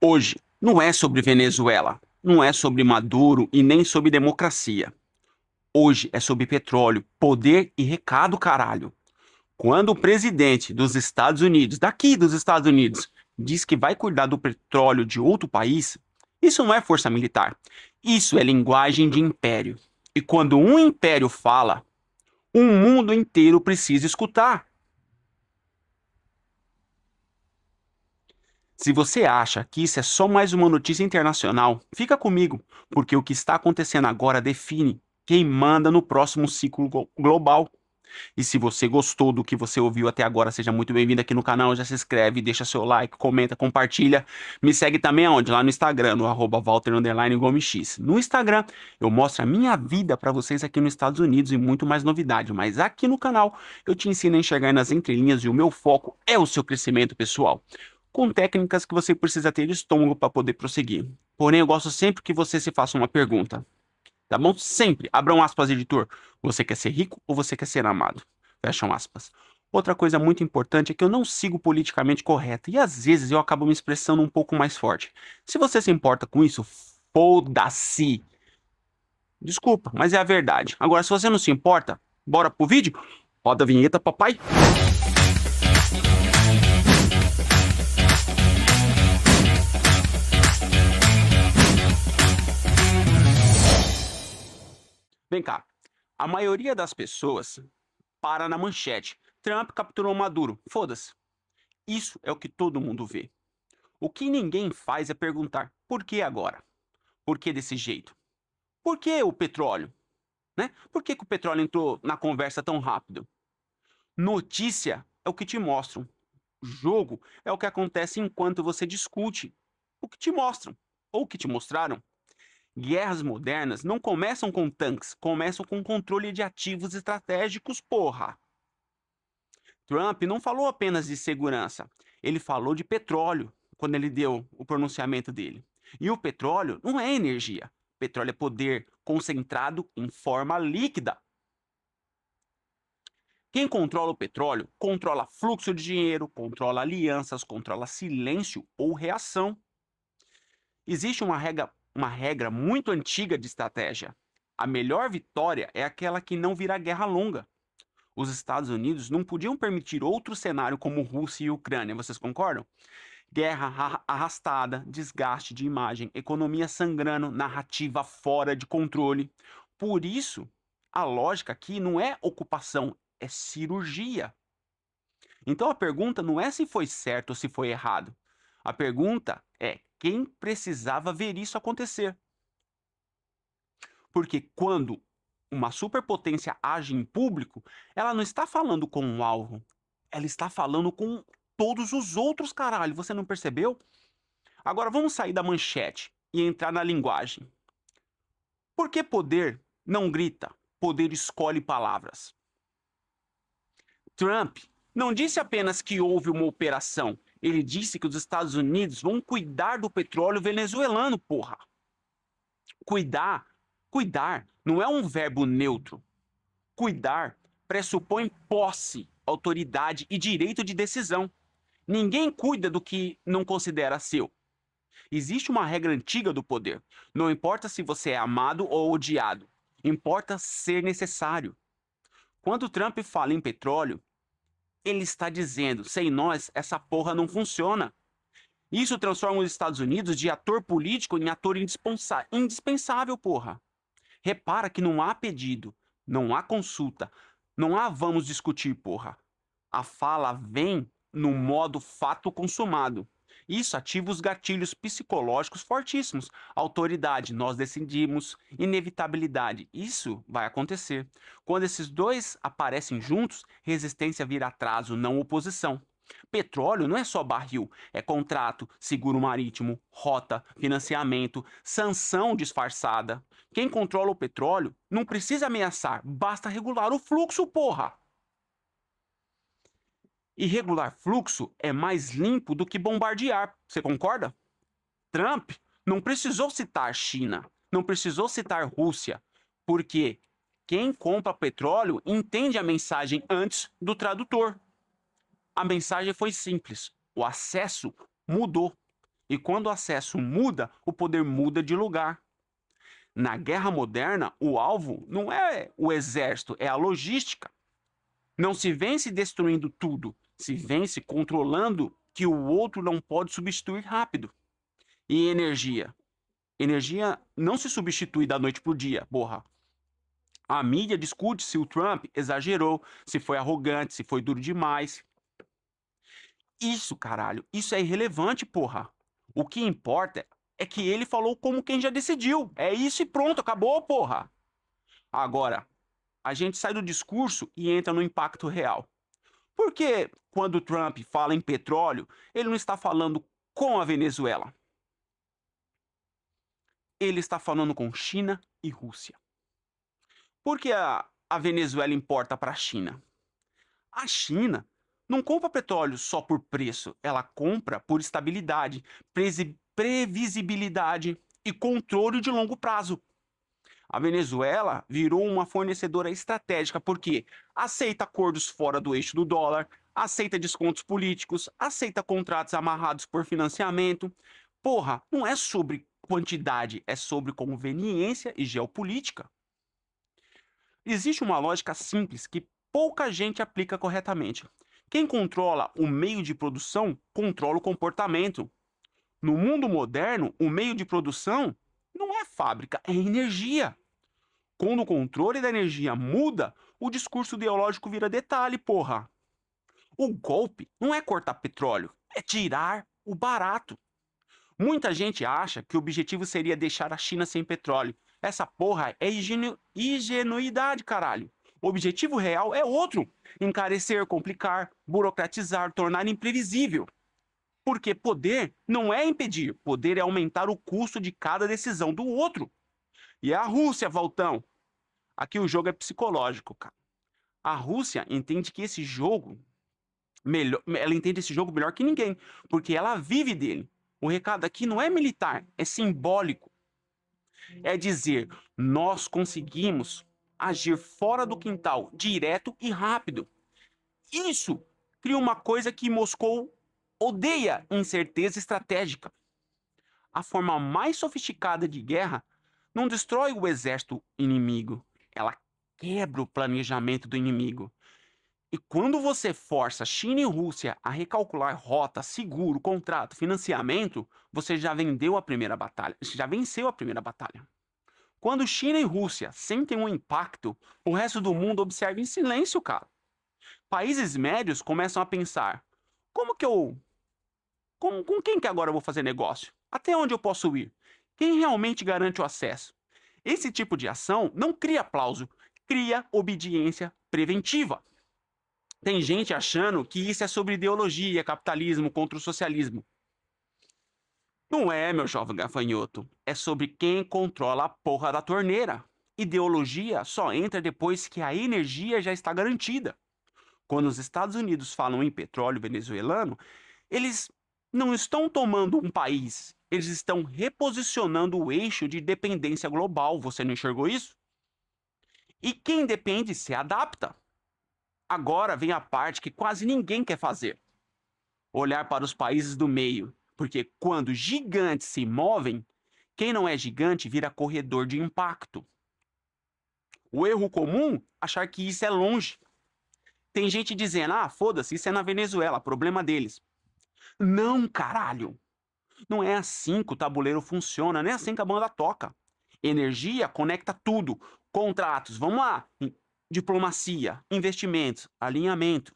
Hoje não é sobre Venezuela, não é sobre Maduro e nem sobre democracia. Hoje é sobre petróleo, poder e recado, caralho. Quando o presidente dos Estados Unidos, daqui dos Estados Unidos, diz que vai cuidar do petróleo de outro país, isso não é força militar. Isso é linguagem de império. E quando um império fala, o mundo inteiro precisa escutar. Se você acha que isso é só mais uma notícia internacional, fica comigo, porque o que está acontecendo agora define quem manda no próximo ciclo global. E se você gostou do que você ouviu até agora, seja muito bem-vindo aqui no canal, já se inscreve, deixa seu like, comenta, compartilha. Me segue também aonde? Lá no Instagram, no @Walter_Gomes X. No Instagram, eu mostro a minha vida para vocês aqui nos Estados Unidos e muito mais novidade. Mas aqui no canal, eu te ensino a enxergar nas entrelinhas e o meu foco é o seu crescimento pessoal, com técnicas que você precisa ter de estômago para poder prosseguir. Porém, eu gosto sempre que você se faça uma pergunta, tá bom? Sempre. Abram aspas, editor. Você quer ser rico ou você quer ser amado? Fecham aspas. Outra coisa muito importante é que eu não sigo politicamente correto e às vezes eu acabo me expressando um pouco mais forte. Se você se importa com isso, foda-se. Desculpa, mas é a verdade. Agora, se você não se importa, bora pro vídeo? Roda a vinheta, papai. Vem cá. A maioria das pessoas para na manchete. Trump capturou Maduro. Foda-se. Isso é o que todo mundo vê. O que ninguém faz é perguntar: por que agora? Por que desse jeito? Por que o petróleo? Né? Por que o petróleo entrou na conversa tão rápido? Notícia é o que te mostram. Jogo é o que acontece enquanto você discute. O que te mostram, ou o que te mostraram. Guerras modernas não começam com tanques, começam com controle de ativos estratégicos, porra. Trump não falou apenas de segurança, ele falou de petróleo quando ele deu o pronunciamento dele. E o petróleo não é energia. Petróleo é poder concentrado em forma líquida. Quem controla o petróleo controla fluxo de dinheiro, controla alianças, controla silêncio ou reação. Existe uma regra muito antiga de estratégia. A melhor vitória é aquela que não vira guerra longa. Os Estados Unidos não podiam permitir outro cenário como Rússia e Ucrânia, vocês concordam? Guerra arrastada, desgaste de imagem, economia sangrando, narrativa fora de controle. Por isso, a lógica aqui não é ocupação, é cirurgia. Então a pergunta não é se foi certo ou se foi errado. A pergunta é quem precisava ver isso acontecer. Porque quando uma superpotência age em público, ela não está falando com um alvo, ela está falando com todos os outros, caralho. Você não percebeu? Agora vamos sair da manchete e entrar na linguagem. Por que poder não grita? Poder escolhe palavras. Trump não disse apenas que houve uma operação. Ele disse que os Estados Unidos vão cuidar do petróleo venezuelano, porra. Cuidar, cuidar não é um verbo neutro. Cuidar pressupõe posse, autoridade e direito de decisão. Ninguém cuida do que não considera seu. Existe uma regra antiga do poder. Não importa se você é amado ou odiado. Importa ser necessário. Quando Trump fala em petróleo, ele está dizendo: sem nós, essa porra não funciona. Isso transforma os Estados Unidos de ator político em ator indispensável, porra. Repara que não há pedido, não há consulta, não há vamos discutir, porra. A fala vem no modo fato consumado. Isso ativa os gatilhos psicológicos fortíssimos. Autoridade, nós decidimos. Inevitabilidade, isso vai acontecer. Quando esses dois aparecem juntos, resistência vira atraso, não oposição. Petróleo não é só barril, é contrato, seguro marítimo, rota, financiamento, sanção disfarçada. Quem controla o petróleo não precisa ameaçar, basta regular o fluxo, porra! Irregular fluxo é mais limpo do que bombardear, você concorda? Trump não precisou citar China, não precisou citar Rússia, porque quem compra petróleo entende a mensagem antes do tradutor. A mensagem foi simples, o acesso mudou. E quando o acesso muda, o poder muda de lugar. Na guerra moderna, o alvo não é o exército, é a logística. Não se vence destruindo tudo, se vence controlando que o outro não pode substituir rápido. E energia? Energia não se substitui da noite para o dia, porra. A mídia discute se o Trump exagerou, se foi arrogante, se foi duro demais. Isso, caralho, isso é irrelevante, porra. O que importa é que ele falou como quem já decidiu. É isso e pronto, acabou, porra. Agora, a gente sai do discurso e entra no impacto real. Porque quando o Trump fala em petróleo, ele não está falando com a Venezuela. Ele está falando com China e Rússia. Por que a Venezuela importa para a China? A China não compra petróleo só por preço, ela compra por estabilidade, previsibilidade e controle de longo prazo. A Venezuela virou uma fornecedora estratégica porque aceita acordos fora do eixo do dólar, aceita descontos políticos, aceita contratos amarrados por financiamento. Porra, não é sobre quantidade, é sobre conveniência e geopolítica. Existe uma lógica simples que pouca gente aplica corretamente. Quem controla o meio de produção controla o comportamento. No mundo moderno, o meio de produção não é fábrica, é energia. Quando o controle da energia muda, o discurso ideológico vira detalhe, porra. O golpe não é cortar petróleo, é tirar o barato. Muita gente acha que o objetivo seria deixar a China sem petróleo. Essa porra é ingenuidade, caralho. O objetivo real é outro: encarecer, complicar, burocratizar, tornar imprevisível. Porque poder não é impedir, poder é aumentar o custo de cada decisão do outro. E é a Rússia, Valtão. Aqui o jogo é psicológico, cara. A Rússia entende que esse jogo ela entende esse jogo melhor que ninguém, porque ela vive dele. O recado aqui não é militar, é simbólico. É dizer, nós conseguimos agir fora do quintal, direto e rápido. Isso cria uma coisa que Moscou odeia: incerteza estratégica. A forma mais sofisticada de guerra não destrói o exército inimigo, ela quebra o planejamento do inimigo. E quando você força China e Rússia a recalcular rota, seguro, contrato, financiamento, você já vendeu a primeira batalha, você já venceu a primeira batalha. Quando China e Rússia sentem um impacto, o resto do mundo observa em silêncio, cara. Países médios começam a pensar: como que eu. Com quem que agora eu vou fazer negócio? Até onde eu posso ir? Quem realmente garante o acesso? Esse tipo de ação não cria aplauso, cria obediência preventiva. Tem gente achando que isso é sobre ideologia, capitalismo contra o socialismo. Não é, meu jovem gafanhoto. É sobre quem controla a porra da torneira. Ideologia só entra depois que a energia já está garantida. Quando os Estados Unidos falam em petróleo venezuelano, eles não estão tomando um país, eles estão reposicionando o eixo de dependência global. Você não enxergou isso? E quem depende se adapta. Agora vem a parte que quase ninguém quer fazer: olhar para os países do meio. Porque quando gigantes se movem, quem não é gigante vira corredor de impacto. O erro comum, achar que isso é longe. Tem gente dizendo: ah, foda-se, isso é na Venezuela, problema deles. Não, caralho. Não é assim que o tabuleiro funciona, não é assim que a banda toca. Energia conecta tudo. Contratos, vamos lá. Diplomacia, investimentos, alinhamento.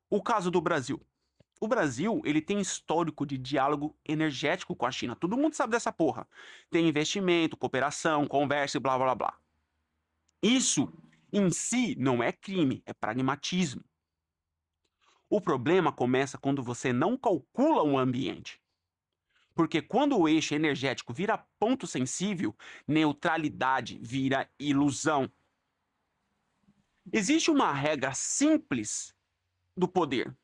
O caso do Brasil. O Brasil, ele tem histórico de diálogo energético com a China. Todo mundo sabe dessa porra. Tem investimento, cooperação, conversa e blá blá blá. Isso em si não é crime, é pragmatismo. O problema começa quando você não calcula o ambiente. Porque quando o eixo energético vira ponto sensível, neutralidade vira ilusão. Existe uma regra simples do poder: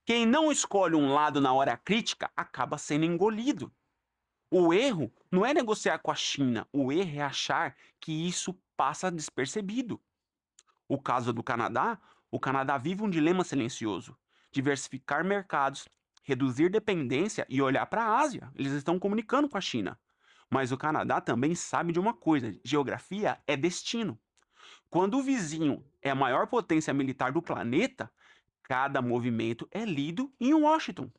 quem não escolhe um lado na hora crítica acaba sendo engolido. O erro não é negociar com a China, o erro é achar que isso passa despercebido. O caso do Canadá, o Canadá vive um dilema silencioso: diversificar mercados, reduzir dependência e olhar para a Ásia. Eles estão comunicando com a China. Mas o Canadá também sabe de uma coisa: geografia é destino. Quando o vizinho é a maior potência militar do planeta, cada movimento é lido em Washington.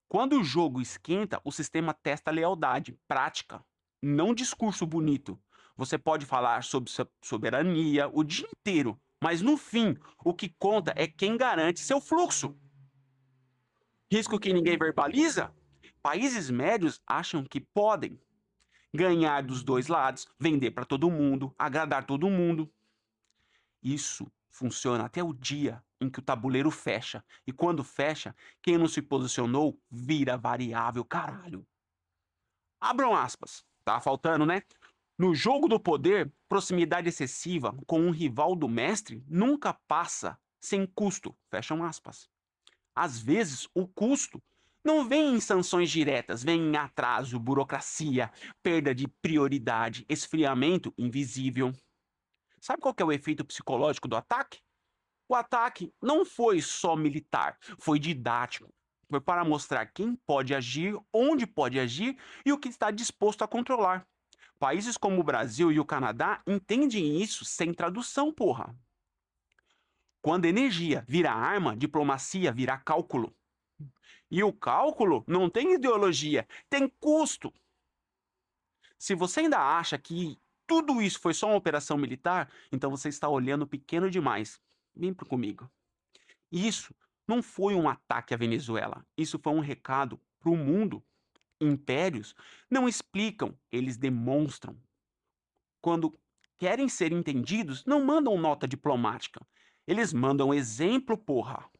Quando o jogo esquenta, o sistema testa lealdade, prática, não discurso bonito. Você pode falar sobre soberania o dia inteiro, mas no fim, o que conta é quem garante seu fluxo. Risco que ninguém verbaliza? Países médios acham que podem ganhar dos dois lados, vender para todo mundo, agradar todo mundo. Isso funciona até o dia em que o tabuleiro fecha. E quando fecha, quem não se posicionou vira variável, caralho. Abram aspas. Tá faltando, né? No jogo do poder, proximidade excessiva com um rival do mestre nunca passa sem custo. Fecham aspas. Às vezes, o custo não vem em sanções diretas, vem em atraso, burocracia, perda de prioridade, esfriamento invisível. Sabe qual que é o efeito psicológico do ataque? O ataque não foi só militar, foi didático. Foi para mostrar quem pode agir, onde pode agir e o que está disposto a controlar. Países como o Brasil e o Canadá entendem isso sem tradução, porra. Quando energia vira arma, diplomacia vira cálculo. E o cálculo não tem ideologia, tem custo. Se você ainda acha que tudo isso foi só uma operação militar, então você está olhando pequeno demais. Vem comigo. Isso não foi um ataque à Venezuela. Isso foi um recado para o mundo. Impérios não explicam, eles demonstram. Quando querem ser entendidos, não mandam nota diplomática. Eles mandam exemplo, porra.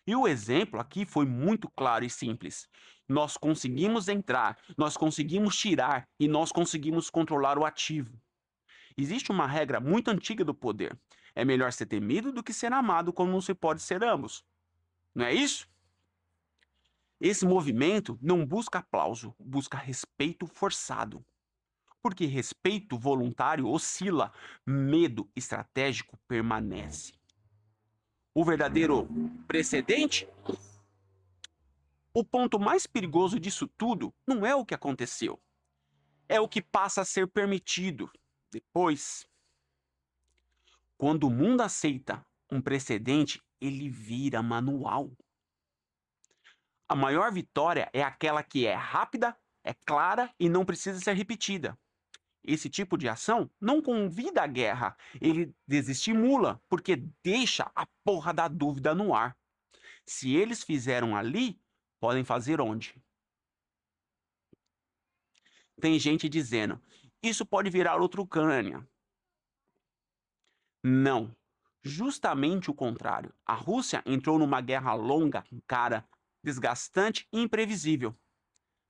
E o exemplo aqui foi muito claro e simples. Nós conseguimos entrar, nós conseguimos tirar e nós conseguimos controlar o ativo. Existe uma regra muito antiga do poder. É melhor ser temido do que ser amado, como não se pode ser ambos. Não é isso? Esse movimento não busca aplauso, busca respeito forçado. Porque respeito voluntário oscila, medo estratégico permanece. O verdadeiro precedente? O ponto mais perigoso disso tudo não é o que aconteceu. É o que passa a ser permitido depois. Quando o mundo aceita um precedente, ele vira manual. A maior vitória é aquela que é rápida, é clara e não precisa ser repetida. Esse tipo de ação não convida à guerra, ele desestimula, porque deixa a porra da dúvida no ar. Se eles fizeram ali, podem fazer onde? Tem gente dizendo, isso pode virar outra Ucrânia. Não. Justamente o contrário. A Rússia entrou numa guerra longa, cara, desgastante e imprevisível.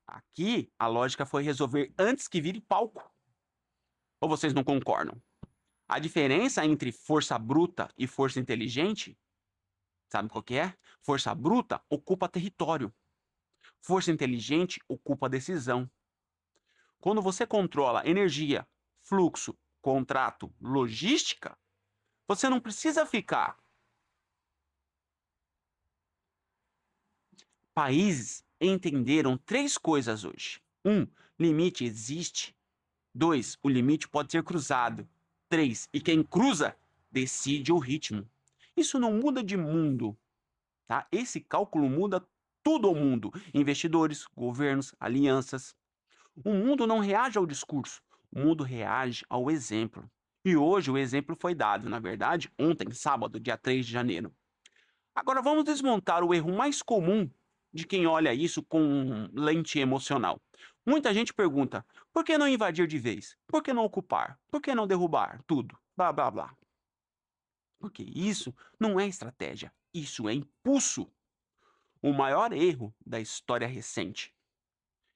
Aqui, a lógica foi resolver antes que vire palco. Ou vocês não concordam? A diferença entre força bruta e força inteligente, sabe qual que é? Força bruta ocupa território. Força inteligente ocupa decisão. Quando você controla energia, fluxo, contrato, logística, você não precisa ficar. Países entenderam 3 coisas hoje. 1, limite existe. 2, o limite pode ser cruzado. 3, e quem cruza decide o ritmo. Isso não muda de mundo, tá? Esse cálculo muda tudo o mundo. Investidores, governos, alianças. O mundo não reage ao discurso, o mundo reage ao exemplo. E hoje o exemplo foi dado, na verdade, ontem, sábado, dia 3 de janeiro. Agora vamos desmontar o erro mais comum de quem olha isso com lente emocional. Muita gente pergunta, por que não invadir de vez? Por que não ocupar? Por que não derrubar tudo? Blá, blá, blá. Porque isso não é estratégia, isso é impulso. O maior erro da história recente.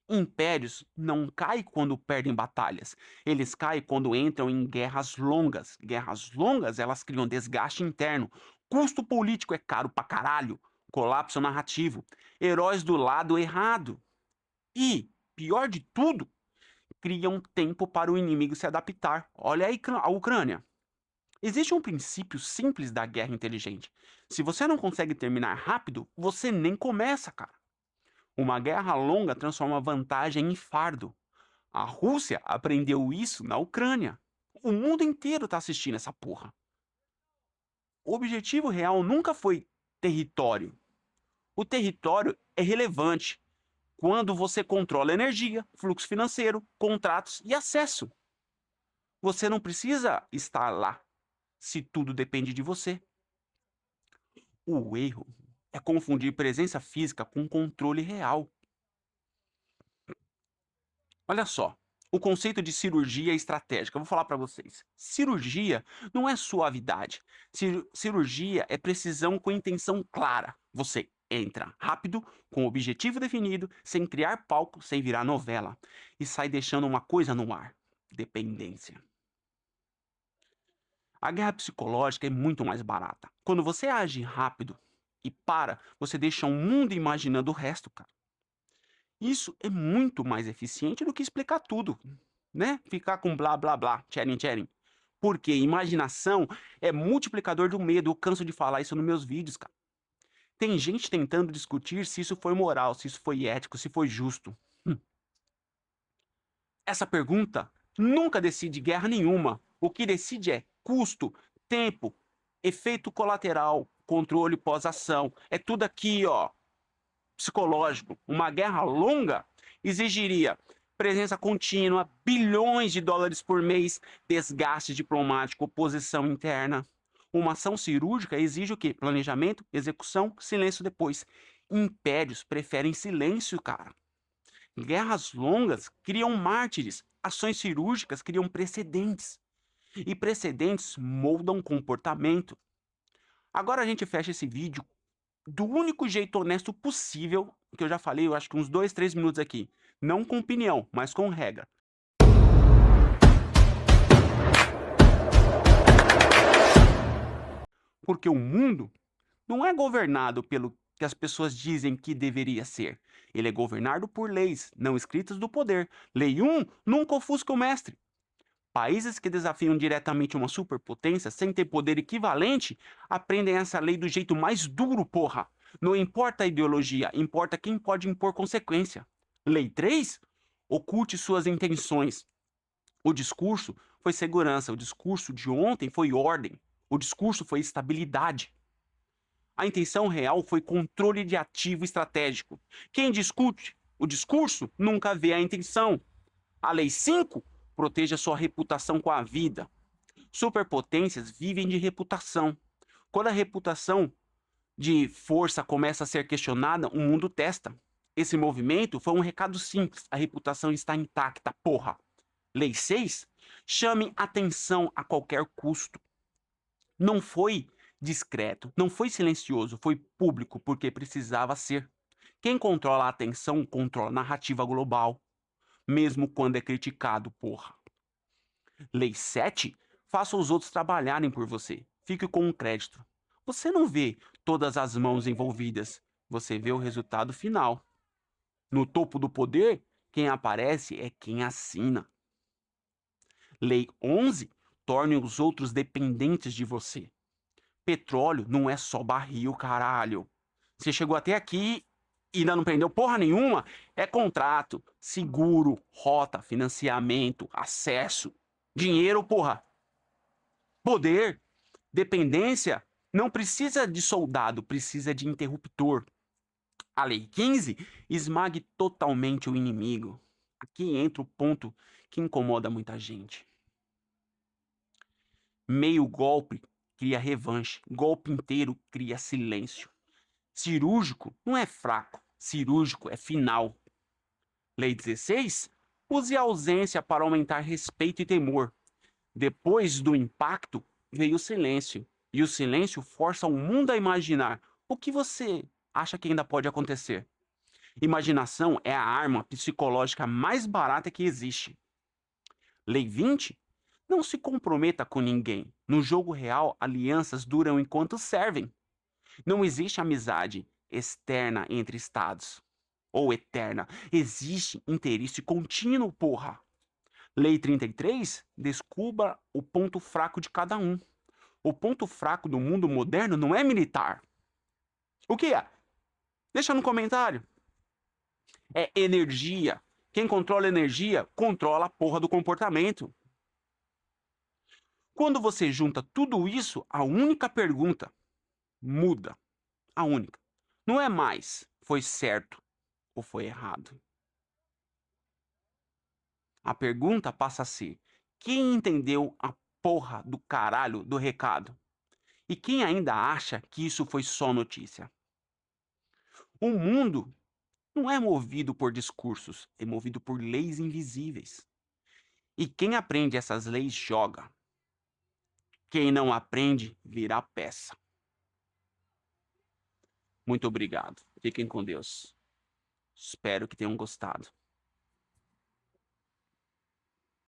Impérios não caem quando perdem batalhas. Eles caem quando entram em guerras longas. Guerras longas, elas criam desgaste interno. Custo político é caro pra caralho. Colapso narrativo. Heróis do lado errado. E, pior de tudo, criam tempo para o inimigo se adaptar. Olha aí a Ucrânia. Existe um princípio simples da guerra inteligente. Se você não consegue terminar rápido, você nem começa, cara. Uma guerra longa transforma vantagem em fardo. A Rússia aprendeu isso na Ucrânia. O mundo inteiro tá assistindo essa porra. O objetivo real nunca foi território. O território é relevante quando você controla energia, fluxo financeiro, contratos e acesso. Você não precisa estar lá se tudo depende de você. O erro é confundir presença física com controle real. Olha só, o conceito de cirurgia estratégica. Eu vou falar para vocês. Cirurgia não é suavidade. Cirurgia é precisão com intenção clara. Você entra rápido, com objetivo definido, sem criar palco, sem virar novela. E sai deixando uma coisa no ar: dependência. A guerra psicológica é muito mais barata. Quando você age rápido e para, você deixa o mundo imaginando o resto, cara. Isso é muito mais eficiente do que explicar tudo, né? Ficar com blá blá blá, tcharim tcharim. Porque imaginação é multiplicador do medo. Eu canso de falar isso nos meus vídeos, cara. Tem gente tentando discutir se isso foi moral, se isso foi ético, se foi justo. Hum. Essa pergunta nunca decide guerra nenhuma. O que decide é custo, tempo, efeito colateral, controle pós-ação. É tudo aqui, ó, psicológico. Uma guerra longa exigiria presença contínua, bilhões de dólares por mês, desgaste diplomático, oposição interna. Uma ação cirúrgica exige o quê? Planejamento, execução, silêncio depois. Impérios preferem silêncio, cara. Guerras longas criam mártires. Ações cirúrgicas criam precedentes. E precedentes moldam comportamento. Agora a gente fecha esse vídeo do único jeito honesto possível, que eu já falei, eu acho que uns 2, 3 minutos aqui. Não com opinião, mas com regra. Porque o mundo não é governado pelo que as pessoas dizem que deveria ser. Ele é governado por leis não escritas do poder. Lei 1 nunca ofusca o mestre. Países que desafiam diretamente uma superpotência sem ter poder equivalente aprendem essa lei do jeito mais duro, porra. Não importa a ideologia, importa quem pode impor consequência. Lei 3: oculte suas intenções. O discurso foi segurança, o discurso de ontem foi ordem, o discurso foi estabilidade. A intenção real foi controle de ativo estratégico. Quem discute o discurso nunca vê a intenção. A lei 5: proteja sua reputação com a vida. Superpotências vivem de reputação. Quando a reputação de força começa a ser questionada, o mundo testa. Esse movimento foi um recado simples: a reputação está intacta, porra. Lei 6: chame atenção a qualquer custo. Não foi discreto, não foi silencioso, foi público porque precisava ser. Quem controla a atenção controla a narrativa global, mesmo quando é criticado, porra. Lei 7: faça os outros trabalharem por você. Fique com o crédito. Você não vê todas as mãos envolvidas, você vê o resultado final. No topo do poder, quem aparece é quem assina. Lei 11: torne os outros dependentes de você. Petróleo não é só barril, caralho. Você chegou até aqui e ainda não prendeu porra nenhuma? É contrato, seguro, rota, financiamento, acesso, dinheiro, porra. Poder, dependência, não precisa de soldado, precisa de interruptor. A lei 15: esmague totalmente o inimigo. Aqui entra o ponto que incomoda muita gente. Meio golpe cria revanche, golpe inteiro cria silêncio. Cirúrgico não é fraco, cirúrgico é final. Lei 16: use a ausência para aumentar respeito e temor. Depois do impacto veio o silêncio, e o silêncio força o mundo a imaginar o que você acha que ainda pode acontecer. Imaginação é a arma psicológica mais barata que existe. Lei 20: não se comprometa com ninguém. No jogo real, alianças duram enquanto servem. Não existe amizade externa entre estados. Ou eterna. Existe interesse contínuo, porra. Lei 33: descubra o ponto fraco de cada um. O ponto fraco do mundo moderno não é militar. O que é? Deixa no comentário. É energia. Quem controla energia, controla a porra do comportamento. Quando você junta tudo isso, a única pergunta muda. A única. Não é mais foi certo ou foi errado. A pergunta passa a ser: quem entendeu a porra do caralho do recado? E quem ainda acha que isso foi só notícia? O mundo não é movido por discursos, é movido por leis invisíveis. E quem aprende essas leis joga. Quem não aprende vira peça. Muito obrigado. Fiquem com Deus. Espero que tenham gostado.